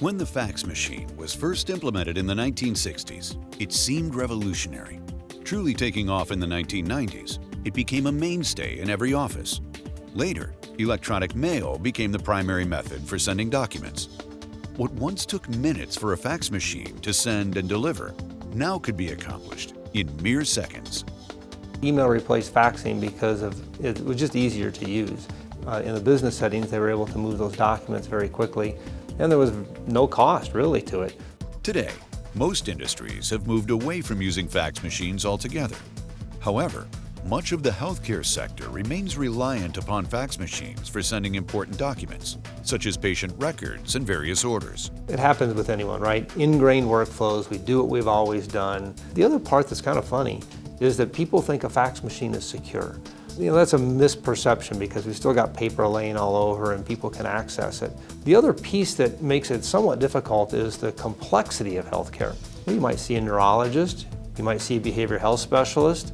When the fax machine was first implemented in the 1960s, it seemed revolutionary. Truly taking off in the 1990s, it became a mainstay in every office. Later, electronic mail became the primary method for sending documents. What once took minutes for a fax machine to send and deliver now could be accomplished in mere seconds. Email replaced faxing because it was just easier to use. In the business settings, they were able to move those documents very quickly, and there was no cost really to it. Today, most industries have moved away from using fax machines altogether. However, much of the healthcare sector remains reliant upon fax machines for sending important documents, such as patient records and various orders. It happens with anyone, right? Ingrained workflows, we do what we've always done. The other part that's kind of funny is that people think a fax machine is secure. That's a misperception because we've still got paper laying all over and people can access it. The other piece that makes it somewhat difficult is the complexity of healthcare. You might see a neurologist, you might see a behavioral health specialist,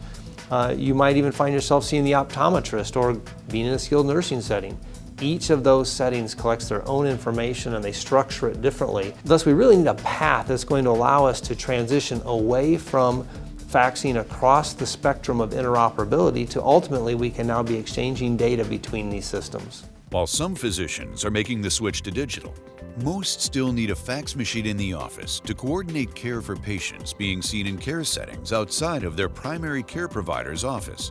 you might even find yourself seeing the optometrist or being in a skilled nursing setting. Each of those settings collects their own information and they structure it differently. Thus, we really need a path that's going to allow us to transition away from faxing across the spectrum of interoperability to ultimately we can now be exchanging data between these systems. While some physicians are making the switch to digital, most still need a fax machine in the office to coordinate care for patients being seen in care settings outside of their primary care provider's office.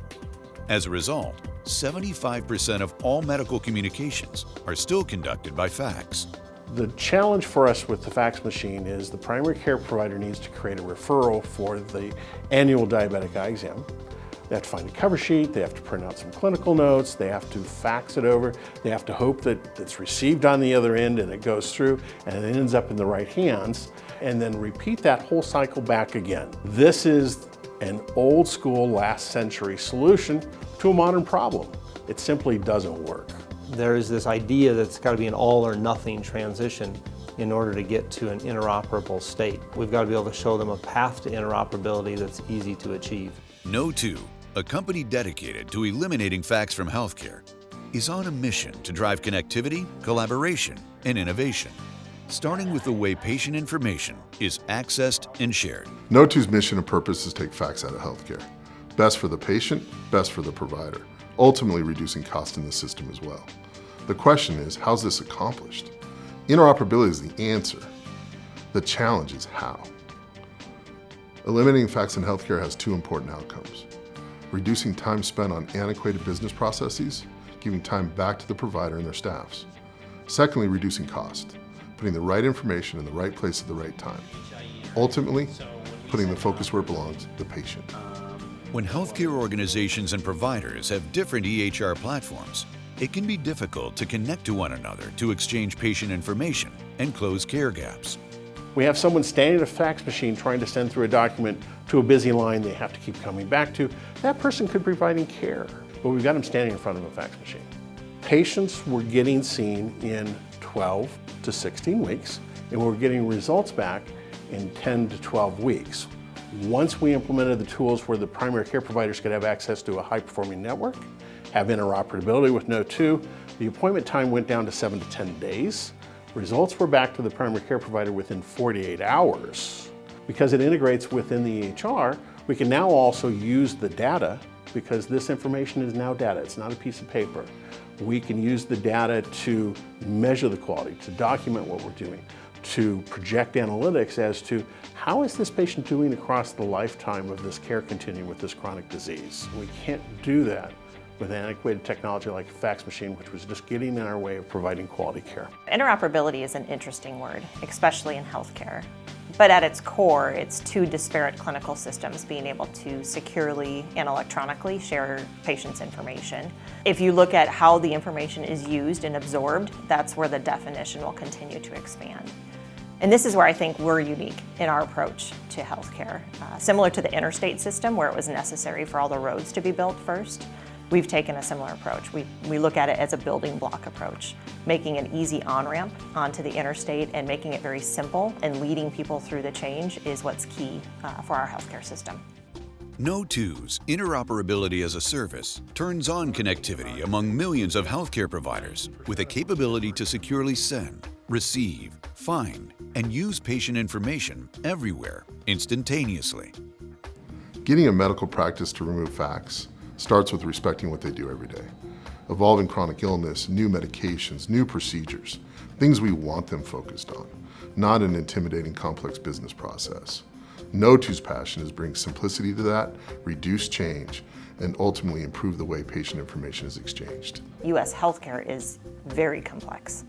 As a result, 75% of all medical communications are still conducted by fax. The challenge for us with the fax machine is the primary care provider needs to create a referral for the annual diabetic eye exam. They have to find a cover sheet, they have to print out some clinical notes, they have to fax it over, they have to hope that it's received on the other end and it goes through and it ends up in the right hands, and then repeat that whole cycle back again. This is an old school last century solution to a modern problem. It simply doesn't work. There is this idea that it's got to be an all or nothing transition in order to get to an interoperable state. We've got to be able to show them a path to interoperability that's easy to achieve. Kno2, a company dedicated to eliminating fax from healthcare, is on a mission to drive connectivity, collaboration, and innovation, starting with the way patient information is accessed and shared. Kno2's mission and purpose is to take fax out of healthcare. Best for the patient, best for the provider, ultimately reducing cost in the system as well. The question is, how's this accomplished? Interoperability is the answer. The challenge is how. Eliminating fax in healthcare has two important outcomes: reducing time spent on antiquated business processes, giving time back to the provider and their staffs. Secondly, reducing cost, putting the right information in the right place at the right time. Ultimately, putting the focus where it belongs, the patient. When healthcare organizations and providers have different EHR platforms, it can be difficult to connect to one another to exchange patient information and close care gaps. We have someone standing at a fax machine trying to send through a document to a busy line they have to keep coming back to. That person could be providing care, but we've got them standing in front of a fax machine. Patients were getting seen in 12 to 16 weeks, and we're getting results back in 10 to 12 weeks. Once we implemented the tools where the primary care providers could have access to a high-performing network, have interoperability with Kno2, the appointment time went down to 7 to 10 days. Results were back to the primary care provider within 48 hours. Because it integrates within the EHR, we can now also use the data, because this information is now data, it's not a piece of paper. We can use the data to measure the quality, to document what we're doing, to project analytics as to how is this patient doing across the lifetime of this care continuum with this chronic disease. We can't do that with antiquated technology like a fax machine, which was just getting in our way of providing quality care. Interoperability is an interesting word, especially in healthcare. But at its core, it's two disparate clinical systems being able to securely and electronically share patients' information. If you look at how the information is used and absorbed, that's where the definition will continue to expand. And this is where I think we're unique in our approach to healthcare. Similar to the interstate system, where it was necessary for all the roads to be built first, we've taken a similar approach. We look at it as a building block approach, making an easy on-ramp onto the interstate and making it very simple and leading people through the change is what's key for our healthcare system. Kno2's interoperability as a service turns on connectivity among millions of healthcare providers with a capability to securely send, receive, find, and use patient information everywhere instantaneously. Getting a medical practice to remove fax starts with respecting what they do every day. Evolving chronic illness, new medications, new procedures, things we want them focused on, not an intimidating complex business process. Kno2's passion is bring simplicity to that, reduce change, and ultimately improve the way patient information is exchanged. U.S. healthcare is very complex,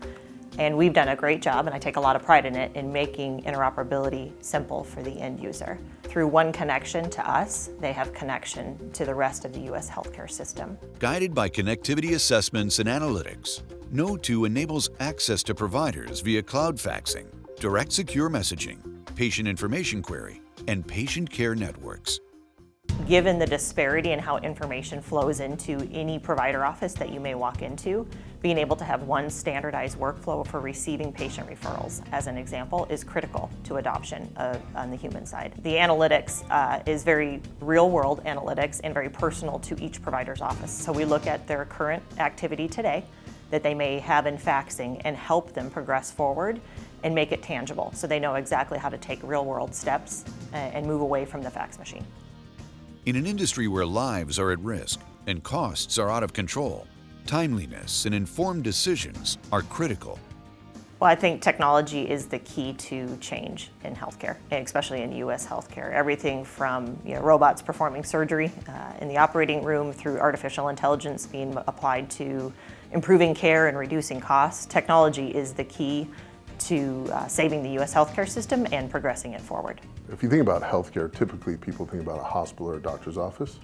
and we've done a great job, and I take a lot of pride in it, in making interoperability simple for the end user. Through one connection to us, they have connection to the rest of the U.S. healthcare system. Guided by connectivity assessments and analytics, Kno2 enables access to providers via cloud faxing, direct secure messaging, patient information query, and patient care networks. Given the disparity in how information flows into any provider office that you may walk into, being able to have one standardized workflow for receiving patient referrals, as an example, is critical to adoption on the human side. The analytics is very real-world analytics and very personal to each provider's office. So we look at their current activity today that they may have in faxing and help them progress forward and make it tangible so they know exactly how to take real-world steps and move away from the fax machine. In an industry where lives are at risk and costs are out of control, timeliness and informed decisions are critical. Well, I think technology is the key to change in healthcare, and especially in U.S. healthcare. Everything from robots performing surgery in the operating room through artificial intelligence being applied to improving care and reducing costs. Technology is the key to saving the U.S. healthcare system and progressing it forward. If you think about healthcare, typically people think about a hospital or a doctor's office.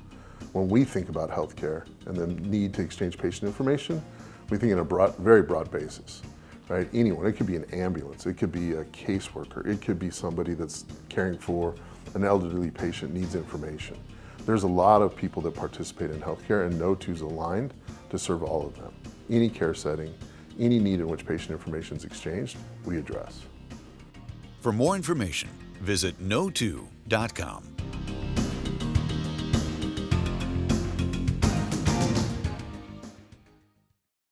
When we think about healthcare and the need to exchange patient information, we think in a very broad basis, right? Anyone, it could be an ambulance, it could be a caseworker, it could be somebody that's caring for an elderly patient needs information. There's a lot of people that participate in healthcare, and Kno2's aligned to serve all of them. Any care setting, any need in which patient information is exchanged, we address. For more information, visit Kno2.com.